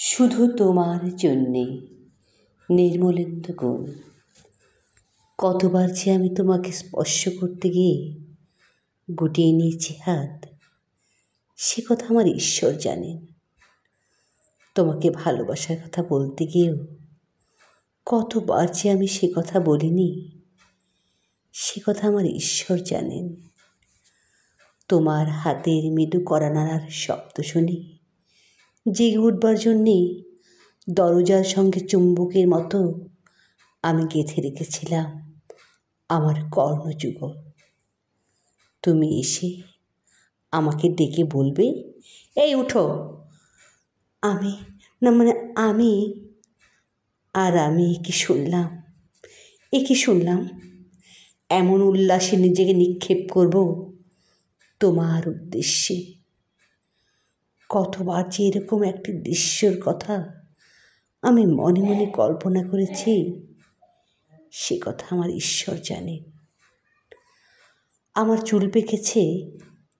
শুধু তোমার জন্যে নির্মলেন্দু গুণ। কতবার যে আমি তোমাকে স্পর্শ করতে গিয়ে গুটিয়ে নিয়েছি হাত, সে কথা আমার ঈশ্বর জানেন। তোমাকে ভালোবাসার কথা বলতে গিয়েও কতবার যে আমি সে কথা বলিনি, সে কথা আমার ঈশ্বর জানেন। তোমার হাতের মৃদু কড়া নাড়ার শব্দ শুনে জেগে উঠবার জন্যে দরজার সঙ্গে চুম্বকের মতো আমি গেঁথে রেখেছিলাম আমার কর্ণযুগল। তুমি এসে আমাকে ডেকে বলবে, এই উঠো। আমি কি শুনলাম এমন উল্লাসে নিজেকে নিক্ষেপ করব তোমার উদ্দেশ্যে। কতবার যে এরকম একটি দৃশ্যর কথা আমি মনে মনে কল্পনা করেছি, সে কথা আমার ঈশ্বর জানেন। আমার চুল পেকেছে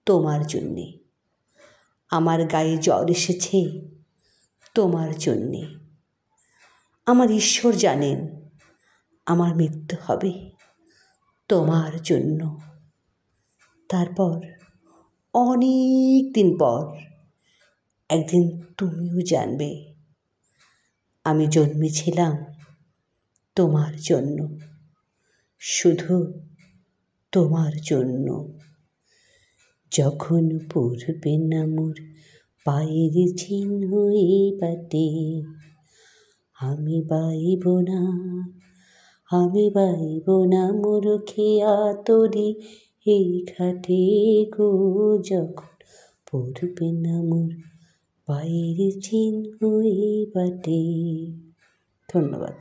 তোমার জন্যে, আমার গায়ে জ্বর এসেছে তোমার জন্যে। আমার ঈশ্বর জানেন আমার মৃত্যু হবে তোমার জন্য। তারপর অনেক দিন পর একদিন তুমিও জানবে আমি জন্মেছিলাম তোমার জন্য, শুধু তোমার জন্য। যখন পড়বে না মোর পায়ের চিহ্ন এই বাটে, আমি বাইব না মোর খেয়া তরি এই ঘাটে গো। যখন পড়বে না মোর পায়ের চিহ্ন এই বাটে। ধন্যবাদ।